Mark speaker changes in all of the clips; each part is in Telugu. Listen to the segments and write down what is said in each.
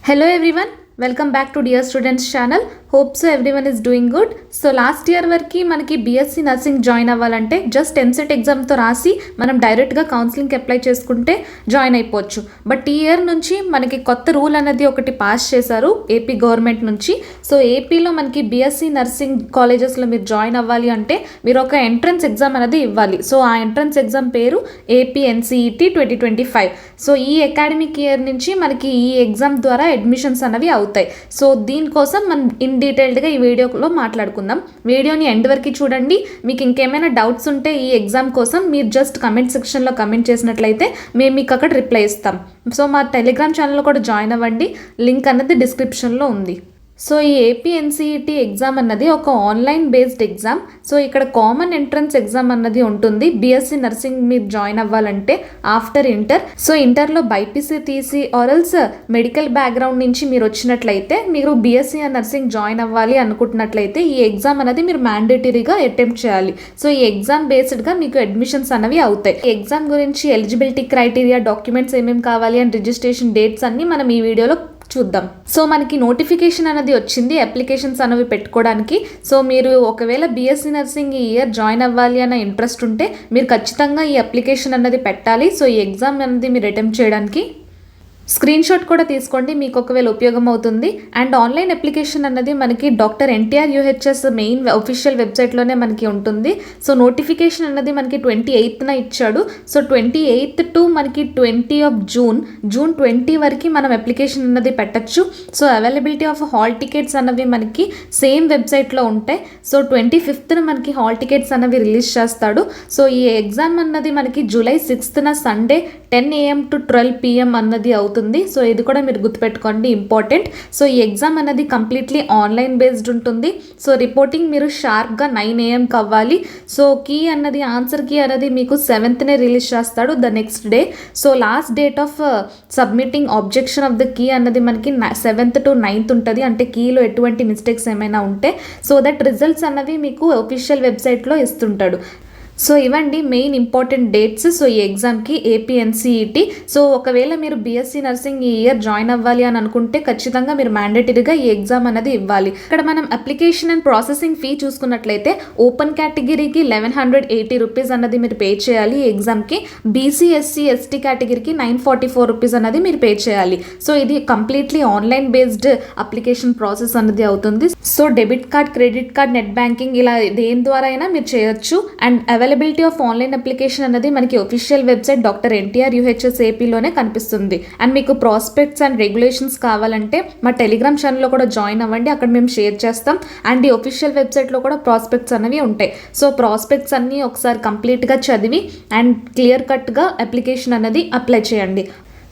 Speaker 1: Hello everyone, welcome back to Dear Students channel. Hope so everyone is doing good. So last year వరకు మనకి BSc నర్సింగ్ జాయిన్ అవ్వాలంటే జస్ట్ ఎంసెట్ ఎగ్జామ్తో రాసి మనం డైరెక్ట్గా కౌన్సిలింగ్కి అప్లై చేసుకుంటే జాయిన్ అయిపోవచ్చు. బట్ ఈ ఇయర్ నుంచి మనకి కొత్త రూల్ అనేది ఒకటి పాస్ చేశారు ఏపీ గవర్నమెంట్ నుంచి. సో ఏపీలో మనకి BSc నర్సింగ్ కాలేజెస్లో మీరు జాయిన్ అవ్వాలి అంటే మీరు ఒక ఎంట్రన్స్ ఎగ్జామ్ అనేది ఇవ్వాలి. సో ఆ ఎంట్రన్స్ ఎగ్జామ్ పేరు ఏపీ NCET 2025. సో ఈ అకాడమిక్ ఇయర్ నుంచి మనకి ఈ ఎగ్జామ్ ద్వారా అడ్మిషన్స్ అనేవి అవుతాయి. సో దీనికోసం మనం ఇన్ డీటెయిల్డ్గా ఈ వీడియోలో మాట్లాడుకుందాం. వీడియోని ఎండ్ వరకు చూడండి. మీకు ఇంకేమైనా డౌట్స్ ఉంటే ఈ ఎగ్జామ్ కోసం మీరు జస్ట్ కమెంట్ సెక్షన్లో కమెంట్ చేసినట్లయితే మేము మీకు అక్కడ రిప్లై ఇస్తాం. సో మా టెలిగ్రామ్ ఛానల్లో కూడా జాయిన్ అవ్వండి, లింక్ అన్నది డిస్క్రిప్షన్లో ఉంది. సో ఈ ఏపీ NCET ఎగ్జామ్ అన్నది ఒక ఆన్లైన్ బేస్డ్ ఎగ్జామ్. సో ఇక్కడ కామన్ ఎంట్రన్స్ ఎగ్జామ్ అన్నది ఉంటుంది BSc నర్సింగ్ మీరు జాయిన్ అవ్వాలంటే ఆఫ్టర్ ఇంటర్. సో ఇంటర్లో బైపీసీ తీసి ఆర్ఎల్స్ మెడికల్ బ్యాక్గ్రౌండ్ నుంచి మీరు వచ్చినట్లయితే మీరు BSc నర్సింగ్ జాయిన్ అవ్వాలి అనుకుంటున్నట్లయితే ఈ ఎగ్జామ్ అనేది మీరు మ్యాండేటరీగా అటెంప్ట్ చేయాలి. సో ఈ ఎగ్జామ్ బేస్డ్గా మీకు అడ్మిషన్స్ అనేవి అవుతాయి. ఈ ఎగ్జామ్ గురించి ఎలిజిబిలిటీ క్రైటీరియా, డాక్యుమెంట్స్ ఏమేమి కావాలి అండ్ రిజిస్ట్రేషన్ డేట్స్ అన్ని మనం ఈ వీడియోలో చూద్దాం. సో మనకి నోటిఫికేషన్ అనేది వచ్చింది అప్లికేషన్స్ అనేవి పెట్టుకోవడానికి. సో మీరు ఒకవేళ BSc నర్సింగ్ ఈ ఇయర్ జాయిన్ అవ్వాలి అన్న ఇంట్రెస్ట్ ఉంటే మీరు ఖచ్చితంగా ఈ అప్లికేషన్ అన్నది పెట్టాలి. సో ఈ ఎగ్జామ్ అనేది మీరు అటెంప్ట్ చేయడానికి స్క్రీన్ షాట్ కూడా తీసుకోండి, మీకు ఒకవేళ ఉపయోగం అవుతుంది. అండ్ ఆన్లైన్ అప్లికేషన్ అన్నది మనకి doctor NTR UHS main official వెబ్సైట్లోనే మనకి ఉంటుంది. సో నోటిఫికేషన్ అన్నది మనకి 28న ఇచ్చాడు. సో 28 టు మనకి 20 జూన్ 20 వరకు మనం అప్లికేషన్ అన్నది పెట్టచ్చు. So availability of hall tickets అన్నవి మనకి సేమ్ వెబ్సైట్లో ఉంటాయి. సో 25న మనకి హాల్ టికెట్స్ అన్నవి రిలీజ్ చేస్తాడు. సో ఈ ఎగ్జామ్ అన్నది మనకి July 6న Sunday 10 AM to 12 PM అన్నది అవుతుంది. సో ఇది కూడా మీరు గుర్తుపెట్టుకోండి, ఇంపార్టెంట్. సో ఈ ఎగ్జామ్ అనేది కంప్లీట్లీ ఆన్లైన్ బేస్డ్ ఉంటుంది. సో రిపోర్టింగ్ మీరు షార్ప్గా 9 AM అవ్వాలి. సో కీ అన్నది ఆన్సర్ కీ అనేది మీకు 7th రిలీజ్ చేస్తాడు the next day. So last date of submitting objection of the key అన్నది మనకి 7th to 9th ఉంటుంది. అంటే కీలో ఎటువంటి మిస్టేక్స్ ఏమైనా ఉంటే సో దట్ రిజల్ట్స్ అన్నవి మీకు ఒఫిషియల్ వెబ్సైట్లో ఇస్తుంటాడు. సో ఇవ్వండి మెయిన్ ఇంపార్టెంట్ డేట్స్. సో ఈ ఎగ్జామ్కి ఏపీ NCET. సో ఒకవేళ మీరు BSc నర్సింగ్ ఈ ఇయర్ జాయిన్ అవ్వాలి అని అనుకుంటే ఖచ్చితంగా మీరు మ్యాండేటరీగా ఈ ఎగ్జామ్ అనేది ఇవ్వాలి. ఇక్కడ మనం అప్లికేషన్ అండ్ ప్రాసెసింగ్ ఫీ చూసుకున్నట్లయితే ఓపెన్ కేటగిరీకి 1180 రూపీస్ అన్నది మీరు పే చేయాలి ఈ ఎగ్జామ్కి. BC SC ST కేటగిరీకి 944 రూపీస్ అన్నది మీరు పే చేయాలి. సో ఇది completely online based application process అన్నది అవుతుంది. So debit card, credit card, net banking ఇలా దేని ద్వారా అయినా మీరు చేయొచ్చు. And availability of online application అనేది మనకి official website doctor NTR UHS ఏపీలోనే కనిపిస్తుంది. అండ్ మీకు ప్రాస్పెక్ట్స్ అండ్ రెగ్యులేషన్స్ కావాలంటే మా టెలిగ్రామ్ ఛానల్లో కూడా జాయిన్ అవ్వండి, అక్కడ మేము షేర్ చేస్తాం. అండ్ ఈ ఒఫిషియల్ వెబ్సైట్లో కూడా ప్రాస్పెక్ట్స్ అనేవి ఉంటాయి. సో ప్రాస్పెక్ట్స్ అన్నీ ఒకసారి కంప్లీట్గా చదివి అండ్ క్లియర్ కట్గా అప్లికేషన్ అనేది అప్లై చేయండి.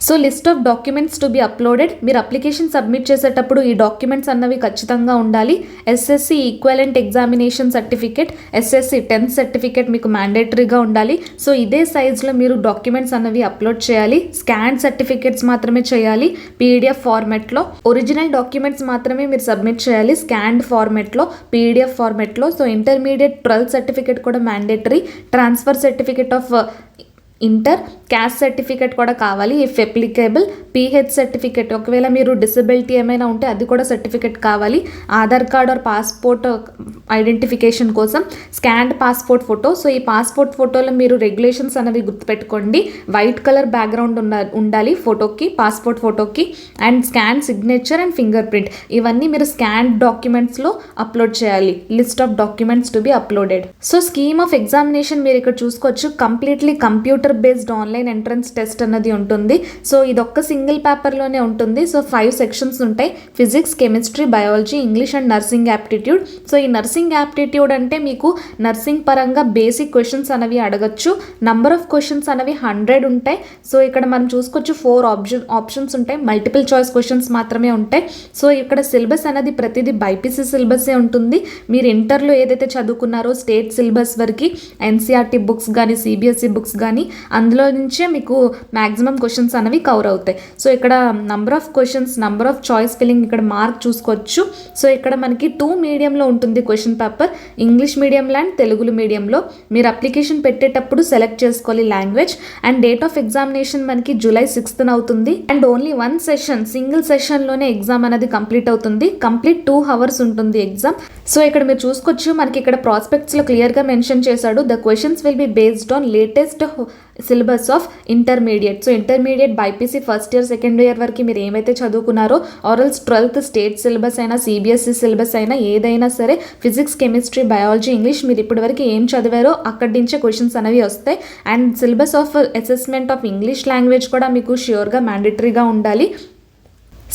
Speaker 1: So list of documents to be uploaded. మీరు అప్లికేషన్ సబ్మిట్ చేసేటప్పుడు ఈ డాక్యుమెంట్స్ అన్నవి ఖచ్చితంగా ఉండాలి. SSC equivalent examination certificate, SSC 10th certificate మీకు మ్యాండేటరీగా ఉండాలి. సో ఇదే సైజ్లో మీరు డాక్యుమెంట్స్ అన్నవి అప్లోడ్ చేయాలి. స్కాన్ సర్టిఫికేట్స్ మాత్రమే చేయాలి PDF ఫార్మెట్లో. ఒరిజినల్ డాక్యుమెంట్స్ మాత్రమే మీరు సబ్మిట్ చేయాలి స్కాన్డ్ ఫార్మెట్లో, PDF ఫార్మెట్లో. సో ఇంటర్మీడియట్ 12th సర్టిఫికేట్ కూడా mandatory. Transfer certificate of inter, caste certificate కూడా కావాలి ఇఫ్ అప్లికేబుల్. PH సర్టిఫికేట్, ఒకవేళ మీరు డిసబిలిటీ ఏమైనా ఉంటే అది కూడా సర్టిఫికేట్ కావాలి. Aadhaar card or passport identification కోసం స్కాన్డ్ పాస్పోర్ట్ ఫోటో. సో ఈ పాస్పోర్ట్ ఫోటోలో మీరు రెగ్యులేషన్స్ అనేవి గుర్తుపెట్టుకోండి. వైట్ కలర్ బ్యాక్గ్రౌండ్ ఉండాలి ఫోటోకి, పాస్పోర్ట్ ఫోటోకి. And scan signature and finger print ఇవన్నీ మీరు స్కాన్ డాక్యుమెంట్స్లో అప్లోడ్ చేయాలి. List of documents to be uploaded. So scheme of examination మీరు ఇక్కడ చూసుకోవచ్చు. Completely computer based online entrance test అన్నది ఉంటుంది. సో ఇది ఒక్క సింగిల్ పేపర్లోనే ఉంటుంది. సో 5 సెక్షన్స్ ఉంటాయి: physics, chemistry, biology, English and nursing aptitude. So ఈ నర్సింగ్ యాప్టిట్యూడ్ అంటే మీకు నర్సింగ్ పరంగా బేసిక్ క్వశ్చన్స్ అనేవి అడగచ్చు. నంబర్ ఆఫ్ క్వశ్చన్స్ అనేవి 100 ఉంటాయి. సో ఇక్కడ మనం చూసుకోవచ్చు 4 ఆప్షన్స్ ఉంటాయి, మల్టిపుల్ చాయిస్ క్వశ్చన్స్ మాత్రమే ఉంటాయి. సో ఇక్కడ సిలబస్ అనేది ప్రతిదీ బైపీసీ సిలబసే ఉంటుంది. మీరు ఇంటర్లో ఏదైతే చదువుకున్నారో స్టేట్ సిలబస్ వరకు NCERT బుక్స్ కానీ CBSE బుక్స్ కానీ అందులో నుంచే మీకు మ్యాక్సిమం క్వశ్చన్స్ అనేవి కవర్ అవుతాయి. సో ఇక్కడ number of questions, number of choice filling ఇక్కడ మార్క్ చూసుకోవచ్చు. సో ఇక్కడ మనకి 2 మీడియంలో ఉంటుంది క్వశ్చన్ పేపర్, ఇంగ్లీష్ మీడియంలో అండ్ తెలుగు మీడియంలో. మీరు అప్లికేషన్ పెట్టేటప్పుడు సెలెక్ట్ చేసుకోవాలి language. And date of examination మనకి జూలై 6th అవుతుంది. అండ్ ఓన్లీ 1 సెషన్, సింగిల్ సెషన్లోనే ఎగ్జామ్ అనేది కంప్లీట్ అవుతుంది. కంప్లీట్ 2 hours ఉంటుంది ఎగ్జామ్. సో ఇక్కడ మీరు చూసుకోవచ్చు, మనకి ఇక్కడ ప్రాస్పెక్ట్స్లో క్లియర్గా మెన్షన్ చేశాడు, the questions will be based on latest syllabus of intermediate. So intermediate BiPC first year second year వరకు మీరు ఏమైతే చదువుకున్నారో, ఆరల్స్ 12th స్టేట్ సిలబస్ అయినా సిబిఎస్ఈ సిలబస్ అయినా ఏదైనా సరే, ఫిజిక్స్, కెమిస్ట్రీ, బయాలజీ, ఇంగ్లీష్ మీరు ఇప్పటివరకు ఏం చదివారో అక్కడి నుంచే క్వశ్చన్స్ అనేవి వస్తాయి. And syllabus of assessment of English language కూడా మీకు ష్యూర్గా మ్యాండేటరీగా ఉండాలి.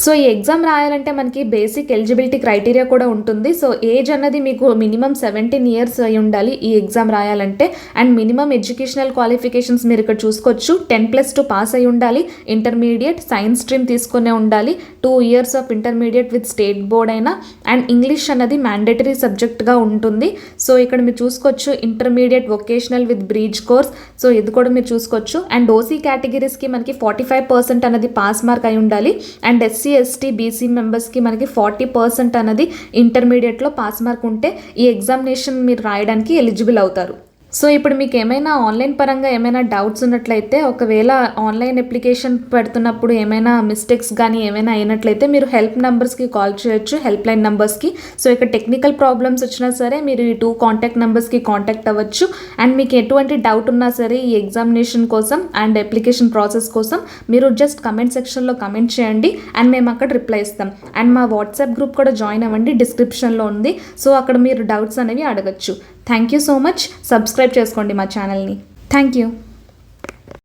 Speaker 1: సో ఈ ఎగ్జామ్ రాయాలంటే మనకి బేసిక్ ఎలిజిబిలిటీ క్రైటీరియా కూడా ఉంటుంది. సో ఏజ్ అన్నది మీకు మినిమం 17 years అయి ఉండాలి ఈ ఎగ్జామ్ రాయాలంటే. అండ్ మినిమం ఎడ్యుకేషనల్ క్వాలిఫికేషన్స్ మీరు ఇక్కడ చూసుకోవచ్చు, 10+2 పాస్ అయి ఉండాలి, ఇంటర్మీడియట్ సైన్స్ స్ట్రీమ్ తీసుకునే ఉండాలి, 2 years of intermediate with state board అయినా. అండ్ ఇంగ్లీష్ అన్నది మ్యాండేటరీ సబ్జెక్ట్గా ఉంటుంది. సో ఇక్కడ మీరు చూసుకోవచ్చు, intermediate vocational with bridge course. So ఇది కూడా మీరు చూసుకోవచ్చు. అండ్ ఓసీ కేటగిరీస్కి మనకి 45% అనేది పాస్ మార్క్ అయి ఉండాలి. అండ్ ఎస్సీ, ఎస్టీ, బీసీ మెంబర్స్కి మనకి 40% అనేది ఇంటర్మీడియట్లో పాస్ మార్క్ ఉంటే ఈ ఎగ్జామినేషన్ మీరు రాయడానికి ఎలిజిబుల్ అవుతారు. సో ఇప్పుడు మీకు ఏమైనా ఆన్లైన్ పరంగా ఏమైనా డౌట్స్ ఉన్నట్లయితే, ఒకవేళ ఆన్లైన్ అప్లికేషన్ పెడుతున్నప్పుడు ఏమైనా మిస్టేక్స్ కానీ ఏమైనా అయినట్లయితే మీరు హెల్ప్ నెంబర్స్కి కాల్ చేయొచ్చు, హెల్ప్ లైన్ నెంబర్స్కి. సో ఇక్కడ టెక్నికల్ ప్రాబ్లమ్స్ వచ్చినా సరే మీరు ఈ 2 కాంటాక్ట్ నెంబర్స్కి కాంటాక్ట్ అవ్వచ్చు. అండ్ మీకు ఎటువంటి డౌట్ ఉన్నా సరే ఈ ఎగ్జామినేషన్ కోసం అండ్ అప్లికేషన్ ప్రాసెస్ కోసం మీరు జస్ట్ కమెంట్ సెక్షన్లో కమెంట్ చేయండి అండ్ మేము అక్కడ రిప్లై ఇస్తాం. అండ్ మా వాట్సాప్ గ్రూప్ కూడా జాయిన్ అవ్వండి, డిస్క్రిప్షన్లో ఉంది. సో అక్కడ మీరు డౌట్స్ అనేవి అడగచ్చు. Thank you so much. Subscribe చేసుకోండి మా ఛానల్ని. Thank you.